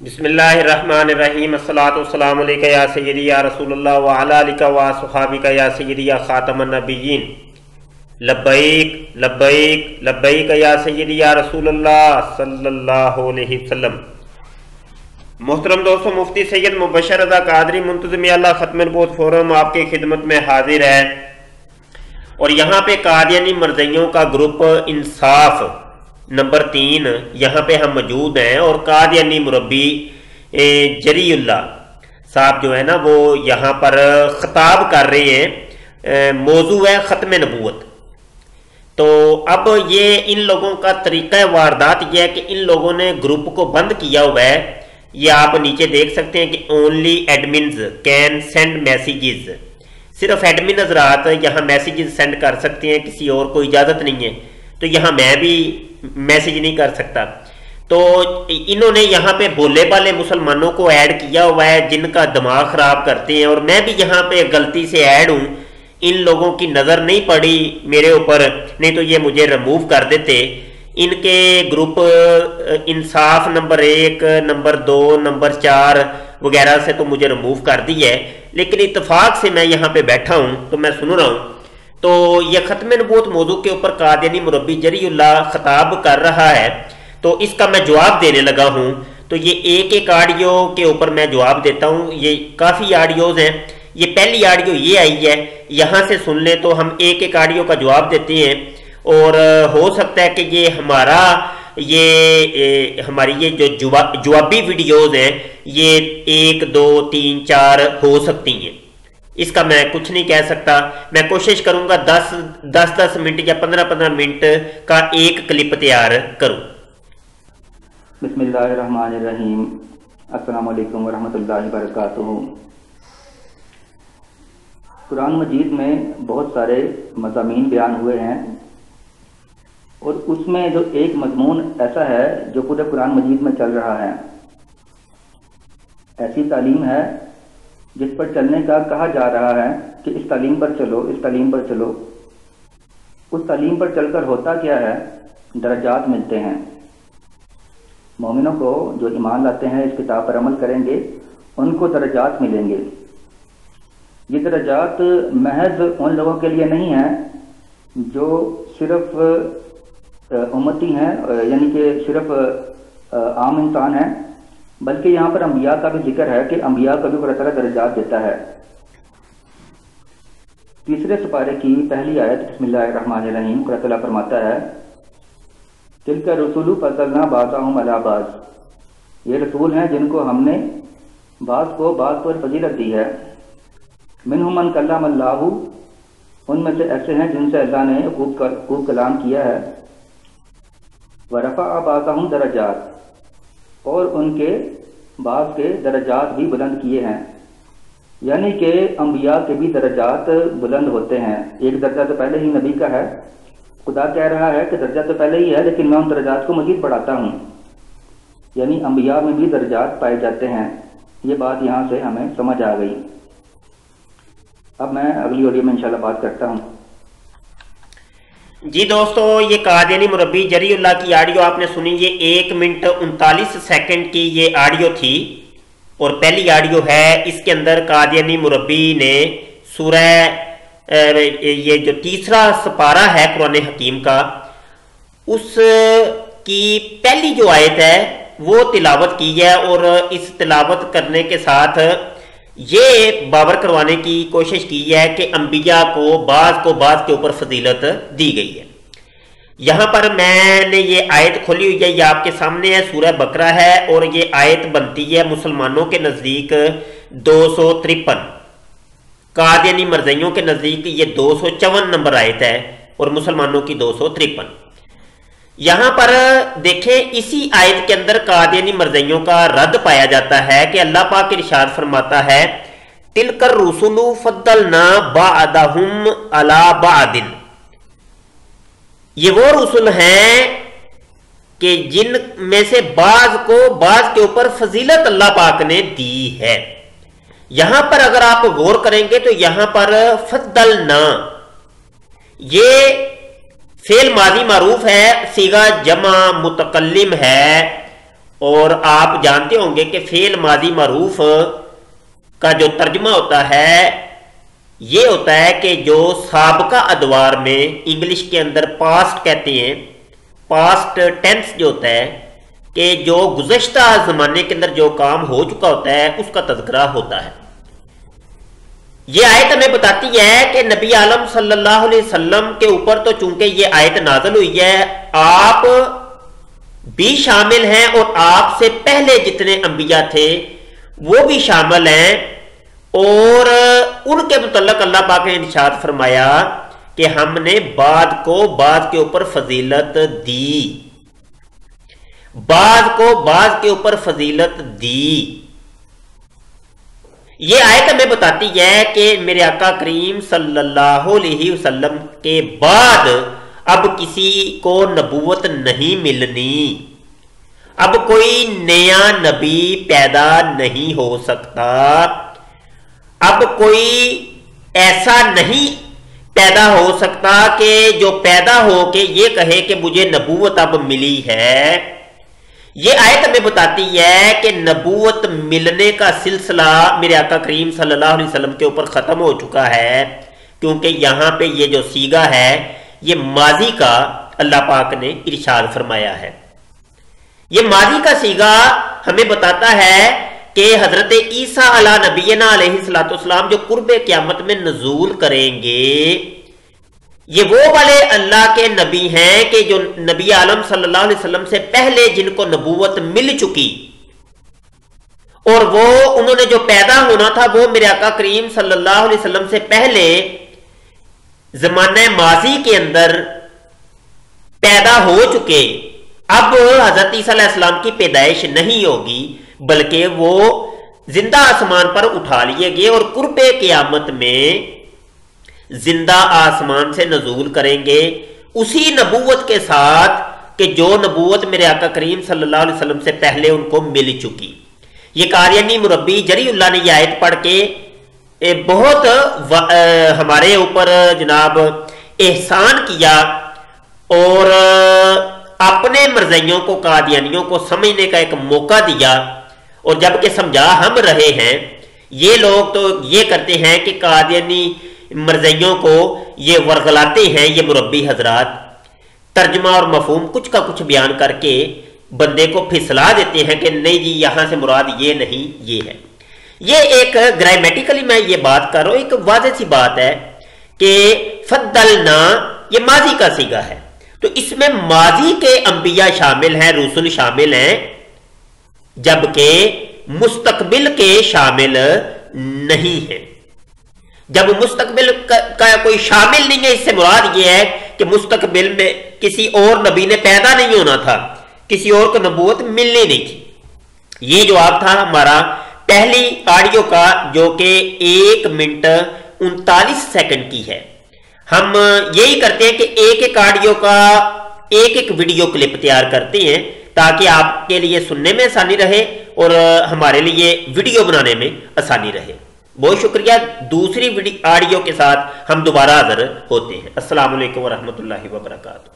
बिस्मिल्लाहिर्रहमानिर्रहीम अस्सलातु वस्सलामु अलैका या सय्यदी या रसूल अल्लाह व अला आलिका व अस्हाबिका या सय्यदी या खातमन नबिय्यीन लब्बैक लब्बैक लब्बैक या सय्यदी या रसूल अल्लाह सल्लल्लाहु अलैहि वसल्लम। मोहतरम दोस्तों, मुफ्ती सैयद मुबशर रज़ा कादरी मुंतज़िम आला खत्म नबूवत फोरम आपके खिदमत में हाजिर है। और यहाँ पे कादियानी मरज़इयों का ग्रुप इंसाफ नंबर 3 यहाँ पे हम मौजूद हैं और कादियानी मुरब्बी जरीउल्लाह साहब जो है ना वो यहाँ पर खिताब कर रहे हैं। मौजू है ख़त्म नबूवत। तो अब ये इन लोगों का तरीक़ा वारदात यह है कि इन लोगों ने ग्रुप को बंद किया हुआ है। ये आप नीचे देख सकते हैं कि only admins can send messages, सिर्फ एडमिन हजरात यहाँ मैसेजेस सेंड कर सकते हैं, किसी और को इजाज़त नहीं है। तो यहाँ मैं भी मैसेज नहीं कर सकता। तो इन्होंने यहाँ पे भोले भाले मुसलमानों को ऐड किया हुआ है जिनका दिमाग ख़राब करते हैं, और मैं भी यहाँ पे गलती से ऐड हूँ। इन लोगों की नज़र नहीं पड़ी मेरे ऊपर, नहीं तो ये मुझे रिमूव कर देते। इनके ग्रुप इंसाफ नंबर 1, नंबर 2, नंबर 4 वगैरह से तो मुझे रिमूव कर दी है, लेकिन इत्तेफाक से मैं यहाँ पे बैठा हूँ तो मैं सुन रहा हूँ। तो यह ख़त्म नबूवत मौजू के ऊपर कादियानी मुरब्बी जरीउल्लाह खिताब कर रहा है, तो इसका मैं जवाब देने लगा हूँ। तो ये एक एक ऑडियो के ऊपर मैं जवाब देता हूँ। ये काफ़ी ऑडियोज़ हैं। ये पहली ऑडियो ये आई है, यहाँ से सुन लें तो हम एक एक ऑडियो का जवाब देते हैं। और हो सकता है कि ये हमारी ये जो जवाबी वीडियोज़ हैं ये 1, 2, 3, 4 हो सकती हैं। इसका मैं कुछ नहीं कह सकता। मैं कोशिश करूंगा 10 मिनट या 15 मिनट का एक क्लिप तैयार करूं। बिस्मिल्लाहिर्रहमानिर्रहीम। अस्सलामु अलैकुम वरहमतुल्लाहि वबरकातुहू। कुरान मजीद में बहुत सारे मज़ामीन बयान हुए हैं और उसमें जो एक मज़मून ऐसा है जो पूरे कुरान मजीद में चल रहा है, ऐसी तालीम है जिस पर चलने का कहा जा रहा है कि इस तालीम पर चलो, इस तालीम पर चलो। उस तालीम पर चलकर होता क्या है, दर्जात मिलते हैं। मोमिनों को जो ईमान लाते हैं, इस किताब पर अमल करेंगे, उनको दर्जात मिलेंगे। ये दर्जात महज उन लोगों के लिए नहीं है जो सिर्फ उम्मती हैं, यानी कि सिर्फ आम इंसान हैं, बल्कि यहाँ पर अंबिया का भी जिक्र है कि अंबिया को भी अल्लाह ताला दर्जात देता है। 3 सुपारे की पहली आयत बिस्मिल्लाहिर्रहमानिर्रहीम अल्लाह ताला फरमाता है, तिलका रसूलु फज़लना बाज़हुम अला बाज़। ये रसूल हैं जिनको हमने बाज़ को बाज़ पर फजीलत दी है। मिनहुम मन कल्लमल्लाहु, उनमें से ऐसे हैं जिनसे अल्लाह ने खूब कलाम किया है। व रफ़अ बाज़हुम दरजात, और उनके बाज़ के दरजात भी बुलंद किए हैं। यानी कि अंबिया के भी दरजात बुलंद होते हैं। एक दर्जा तो पहले ही नबी का है। खुदा कह रहा है कि दर्जा तो पहले ही है, लेकिन मैं उन दरजात को मज़ीद बढ़ाता हूँ। यानी अंबिया में भी दरजात पाए जाते हैं। ये बात यहाँ से हमें समझ आ गई। अब मैं अगली ऑडियो में इंशाल्लाह बात करता हूँ। जी दोस्तों, ये कादियानी मुरब्बी जरीउल्लाह की ऑडियो आपने सुनी। ये 1 मिनट 39 सेकंड की ये ऑडियो थी और पहली ऑडियो है। इसके अंदर कादियानी मुरब्बी ने सूरह ये जो 3 सुपारा है कुरान हकीम का, उसकी पहली जो आयत है वो तिलावत की है। और इस तिलावत करने के साथ ये बावर करवाने की कोशिश की है कि अंबिया को बाज़ के ऊपर फजीलत दी गई है। यहाँ पर मैंने ये आयत खोली हुई है, ये आपके सामने है, सूरह बकरा है। और ये आयत बनती है मुसलमानों के नज़दीक 253, कादियानी मरज़इयों के नज़दीक ये 254 नंबर आयत है और मुसलमानों की 253। यहाँ पर देखें, इसी आयत के अंदर कादियानी मरज़इयों का रद्द पाया जाता है कि अल्लाह पाक इरशाद फरमाता है, तिलकर रुसुलु फद्दलना बाअदहुम अला बाअदिन। ये वो रसूल हैं कि जिन में से बाज़ को बाज़ के ऊपर फजीलत अल्लाह पाक ने दी है। यहां पर अगर आप गौर करेंगे तो यहां पर फद्दलना ये फेल माजी मारूफ है, सीगा जमा मुतकल्लिम है اور آپ جانتے ہوں گے کہ فعل ماضی معروف کا جو ترجمہ ہوتا ہے یہ ہوتا ہے کہ جو سابقہ ادوار میں انگلش کے اندر پاسٹ کہتے ہیں، پاسٹ ٹینس جو ہوتا ہے کہ جو گزشتہ زمانے کے اندر جو کام ہو چکا ہوتا ہے اس کا تذکرہ ہوتا ہے۔ یہ آیت ہمیں بتاتی ہے کہ نبی عالم صلی اللہ علیہ وسلم کے اوپر تو چونکہ یہ آیت نازل ہوئی ہے، آپ بھی شامل ہیں اور آپ سے پہلے جتنے انبیاء تھے وہ بھی شامل ہیں، اور ان کے متعلق اللہ پاک نے ارشاد فرمایا کہ ہم نے بعض کو بعض کے اوپر فضیلت دی، بعض کو بعض کے اوپر فضیلت دی۔ یہ آیت ہمیں بتاتی ہے کہ میرے آقا کریم صلی اللہ علیہ وسلم کے بعد اب کسی کو نبوت نہیں ملنی، اب کوئی نیا نبی پیدا نہیں ہو سکتا، اب کوئی ایسا نہیں پیدا ہو سکتا کہ جو پیدا ہو کے یہ کہے کہ مجھے نبوت اب ملی ہے۔ یہ آیت ہمیں بتاتی ہے کہ نبوت ملنے کا سلسلہ میرے آقا کریم صلی اللہ علیہ وسلم کے اوپر ختم ہو چکا ہے، کیونکہ یہاں پہ یہ جو صیغہ ہے یہ ماضی کا اللہ پاک نے ارشاد فرمایا ہے۔ یہ ماضی کا صیغہ ہمیں بتاتا ہے کہ حضرت عیسیٰ علیہ نبینا علیہ السلام جو قرب قیامت میں نزول کریں گے، یہ وہ والے اللہ کے نبی ہیں کہ جو نبی عالم صلی اللہ علیہ وسلم سے پہلے جن کو نبوت مل چکی، اور وہ انہوں نے جو پیدا ہونا تھا وہ میرے آقا کریم صلی اللہ علیہ وسلم سے پہلے زمانہ ماضی کے اندر پیدا ہو چکے۔ اب حضرت عیسیٰ علیہ السلام کی پیدائش نہیں ہوگی، بلکہ وہ زندہ آسمان پر اٹھا لیے گئے اور قرب قیامت میں زندہ آسمان سے نزول کریں گے، اسی نبوت کے ساتھ کہ جو نبوت میرے آقا کریم صلی اللہ علیہ وسلم سے پہلے ان کو مل چکی۔ یہ قادیانی مربی جری اللہ نے یہ آیت پڑھ کے بہت ہمارے اوپر جناب احسان کیا اور اپنے مرزائیوں کو قادیانیوں کو سمجھنے کا ایک موقع دیا، اور جب کہ سمجھا ہم رہے ہیں، یہ لوگ تو یہ کرتے ہیں کہ قادیانی مرزائیوں کو یہ ورغلاتے ہیں، یہ مربی حضرات ترجمہ اور مفہوم کچھ کا کچھ بیان کر کے بندے کو پھسلا دیتے ہیں کہ نہیں جی یہاں سے مراد یہ نہیں یہ ہے۔ یہ ایک گرامیٹیکلی میں یہ بات کر رہا ہوں، ایک واضح سی بات ہے کہ فضلنا یہ ماضی کا صیغہ ہے، تو اس میں ماضی کے انبیاء شامل ہیں، رسول شامل ہیں، جبکہ مستقبل کے شامل نہیں ہیں۔ جب مستقبل کا کوئی شامل نہیں ہے، اس سے مراد یہ ہے کہ مستقبل میں کسی اور نبی نے پیدا نہیں ہونا تھا، کسی اور کو نبوت ملنی نہیں تھی۔ یہ جواب تھا ہمارا پہلی آڈیو کا، جو کہ 1 منٹ 39 سیکنڈ کی ہے۔ ہم یہی کرتے ہیں کہ ایک ایک آڈیو کا ایک ایک ویڈیو کلپ تیار کرتے ہیں تاکہ آپ کے لیے سننے میں آسانی رہے اور ہمارے لیے ویڈیو بنانے میں آسانی رہے۔ بہت شکریہ۔ دوسری آڈیو کے ساتھ ہم دوبارہ حاضر ہوتے ہیں۔ السلام علیکم ورحمۃ اللہ وبرکاتہ۔